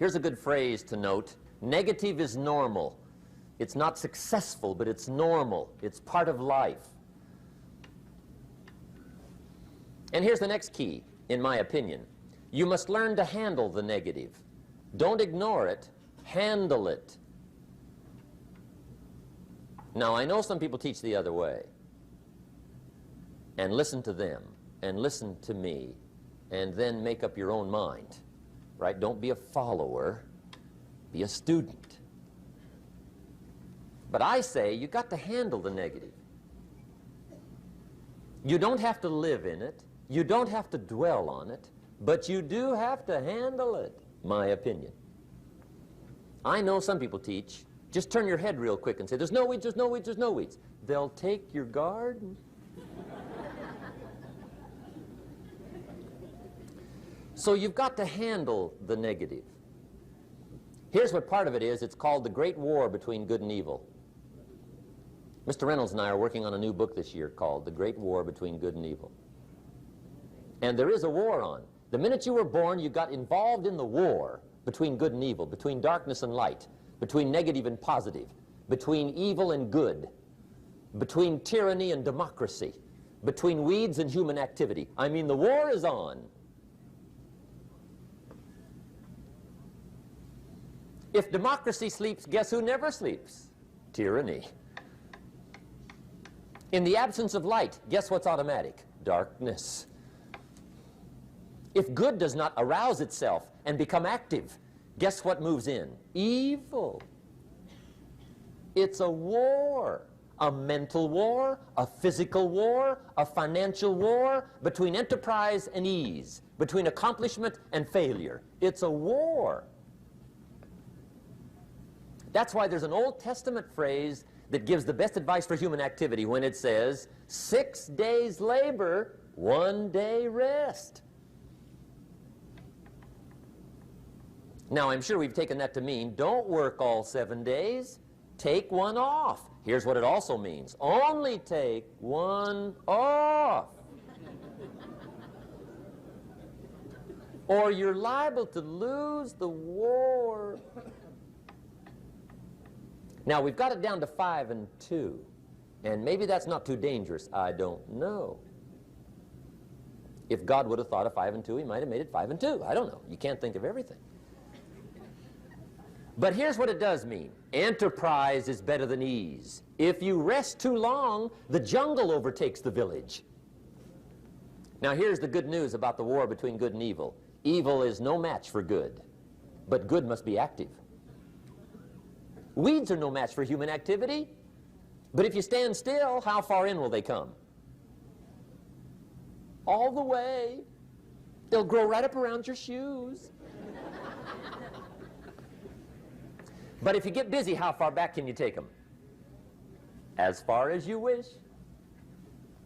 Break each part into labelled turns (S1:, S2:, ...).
S1: Here's a good phrase to note. Negative is normal. It's not successful, but it's normal. It's part of life. And here's the next key, in my opinion. You must learn to handle the negative. Don't ignore it. Handle it. Now, I know some people teach the other way. And listen to them, and listen to me, and then make up your own mind. Right? Don't be a follower. Be a student. But I say you got to handle the negative. You don't have to live in it. You don't have to dwell on it. But you do have to handle it, my opinion. I know some people teach, just turn your head real quick and say, there's no weeds, there's no weeds, there's no weeds. They'll take your garden. So you've got to handle the negative. Here's what part of it is. It's called the Great War Between Good and Evil. Mr. Reynolds and I are working on a new book this year called The Great War Between Good and Evil. And there is a war on. The minute you were born, you got involved in the war between good and evil, between darkness and light, between negative and positive, between evil and good, between tyranny and democracy, between weeds and human activity. I mean, the war is on. If democracy sleeps, guess who never sleeps? Tyranny. In the absence of light, guess what's automatic? Darkness. If good does not arouse itself and become active, guess what moves in? Evil. It's a war. A mental war, a physical war, a financial war, between enterprise and ease, between accomplishment and failure. It's a war. That's why there's an Old Testament phrase that gives the best advice for human activity when it says, 6 days labor, 1 day rest. Now, I'm sure we've taken that to mean, don't work all 7 days, take one off. Here's what it also means, only take one off. Or you're liable to lose the war. Now, we've got it down to 5 and 2, and maybe that's not too dangerous. I don't know. If God would have thought of 5 and 2, he might have made it 5 and 2. I don't know. You can't think of everything. But here's what it does mean. Enterprise is better than ease. If you rest too long, the jungle overtakes the village. Now, here's the good news about the war between good and evil. Evil is no match for good, but good must be active. Weeds are no match for human activity, but if you stand still, how far in will they come? All the way. They'll grow right up around your shoes. But if you get busy, how far back can you take them? As far as you wish.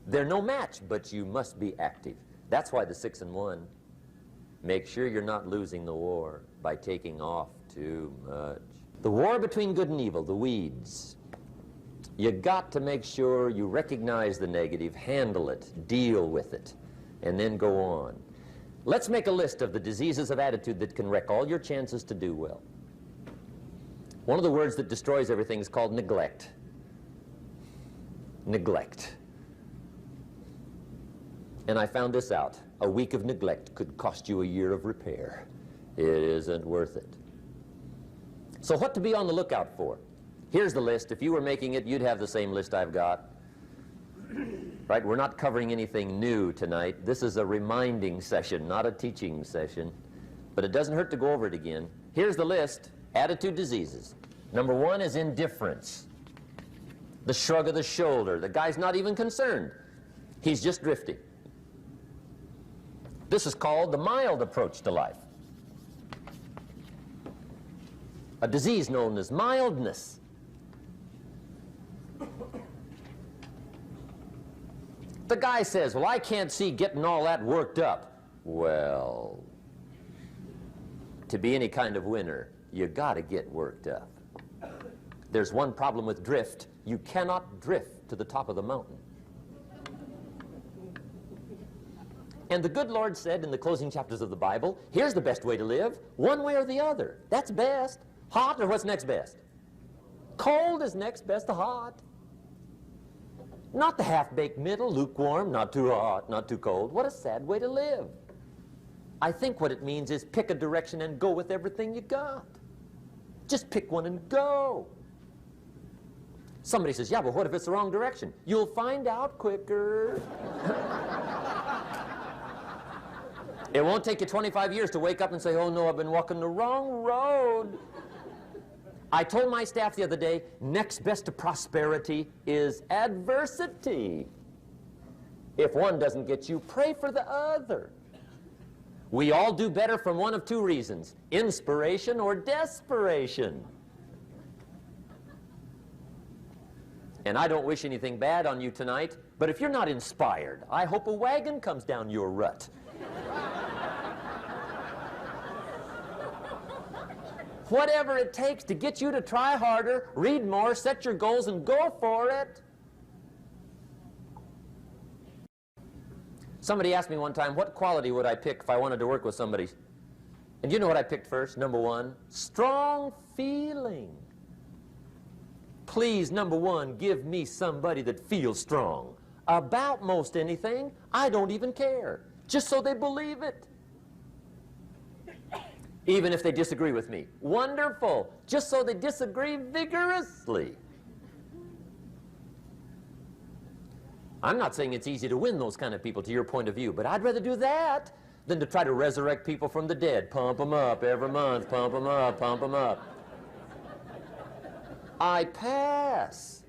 S1: They're no match, but you must be active. That's why the 6 and 1. Make sure you're not losing the war by taking off too much. The war between good and evil, the weeds. You got to make sure you recognize the negative, handle it, deal with it, and then go on. Let's make a list of the diseases of attitude that can wreck all your chances to do well. One of the words that destroys everything is called neglect. Neglect. And I found this out. A week of neglect could cost you a year of repair. It isn't worth it. So what to be on the lookout for? Here's the list. If you were making it, you'd have the same list I've got. Right? We're not covering anything new tonight. This is a reminding session, not a teaching session. But it doesn't hurt to go over it again. Here's the list. Attitude diseases. Number 1 is indifference. The shrug of the shoulder. The guy's not even concerned. He's just drifting. This is called the mild approach to life. A disease known as mildness. The guy says, well, I can't see getting all that worked up. Well, to be any kind of winner, you got to get worked up. There's one problem with drift. You cannot drift to the top of the mountain. And the good Lord said in the closing chapters of the Bible, here's the best way to live, one way or the other. That's best. Hot or what's next best? Cold is next best to hot. Not the half-baked middle, lukewarm, not too hot, not too cold. What a sad way to live. I think what it means is pick a direction and go with everything you got. Just pick one and go. Somebody says, yeah, but what if it's the wrong direction? You'll find out quicker. It won't take you 25 years to wake up and say, oh no, I've been walking the wrong road. I told my staff the other day, next best to prosperity is adversity. If one doesn't get you, pray for the other. We all do better from one of two reasons, inspiration or desperation. And I don't wish anything bad on you tonight, but if you're not inspired, I hope a wagon comes down your rut. Whatever it takes to get you to try harder, read more, set your goals, and go for it. Somebody asked me one time, what quality would I pick if I wanted to work with somebody? And you know what I picked first? Number one, strong feeling. Please, number one, give me somebody that feels strong. About most anything, I don't even care. Just so they believe it. Even if they disagree with me. Wonderful. Just so they disagree vigorously. I'm not saying it's easy to win those kind of people to your point of view, but I'd rather do that than to try to resurrect people from the dead. Pump them up every month, pump them up, pump them up. I pass.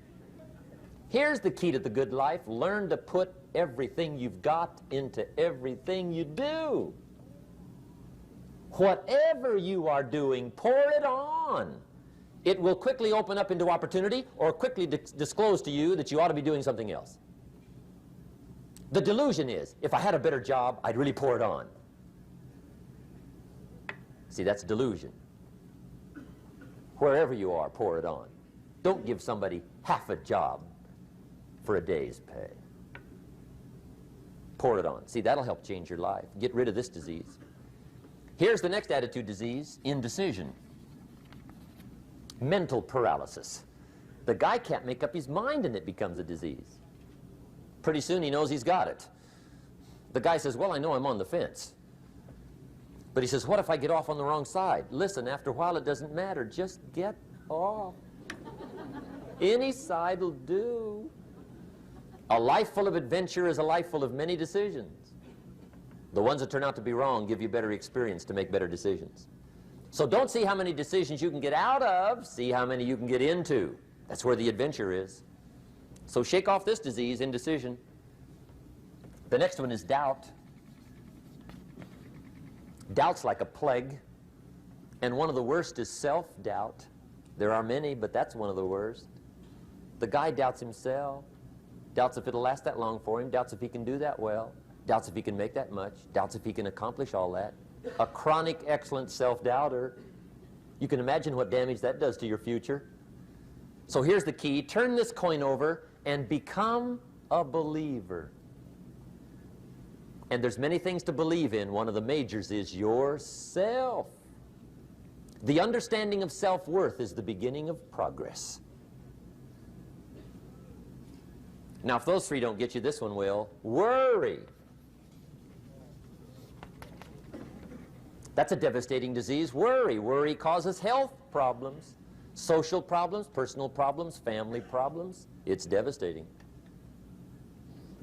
S1: Here's the key to the good life. Learn to put everything you've got into everything you do. Whatever you are doing, pour it on. It will quickly open up into opportunity or quickly disclose to you that you ought to be doing something else. The delusion is, if I had a better job, I'd really pour it on. See, that's delusion. Wherever you are, pour it on. Don't give somebody half a job for a day's pay. Pour it on. See, that'll help change your life. Get rid of this disease. Here's the next attitude disease, indecision. Mental paralysis. The guy can't make up his mind and it becomes a disease. Pretty soon he knows he's got it. The guy says, well, I know I'm on the fence. But he says, what if I get off on the wrong side? Listen, after a while it doesn't matter. Just get off. Any side will do. A life full of adventure is a life full of many decisions. The ones that turn out to be wrong give you better experience to make better decisions. So don't see how many decisions you can get out of, see how many you can get into. That's where the adventure is. So shake off this disease, indecision. The next one is doubt. Doubt's like a plague. And one of the worst is self-doubt. There are many, but that's one of the worst. The guy doubts himself. Doubts if it'll last that long for him. Doubts if he can do that well. Doubts if he can make that much. Doubts if he can accomplish all that. A chronic, excellent self-doubter. You can imagine what damage that does to your future. So here's the key. Turn this coin over and become a believer. And there's many things to believe in. One of the majors is yourself. The understanding of self-worth is the beginning of progress. Now, if those three don't get you, this one will. Worry. That's a devastating disease. Worry. Worry causes health problems, social problems, personal problems, family problems. It's devastating.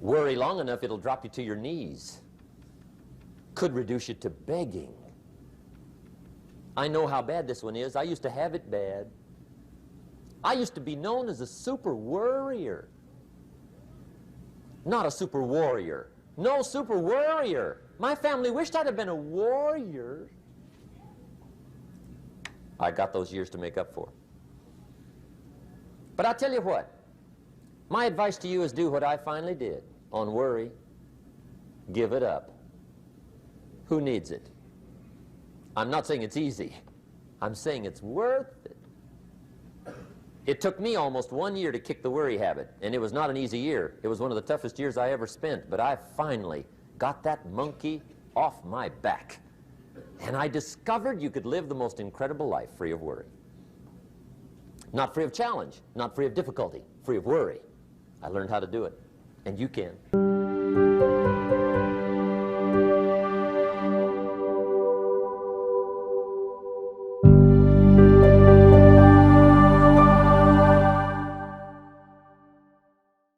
S1: Worry long enough, it'll drop you to your knees. Could reduce you to begging. I know how bad this one is. I used to have it bad. I used to be known as a super worrier. Not a super warrior. No, super worrier. My family wished I'd have been a warrior. I got those years to make up for. But I'll tell you what. My advice to you is do what I finally did on worry. Give it up. Who needs it? I'm not saying it's easy. I'm saying it's worth it. It took me almost 1 year to kick the worry habit, and it was not an easy year. It was one of the toughest years I ever spent, but I finally got that monkey off my back. And I discovered you could live the most incredible life free of worry. Not free of challenge, not free of difficulty, free of worry. I learned how to do it, and you can.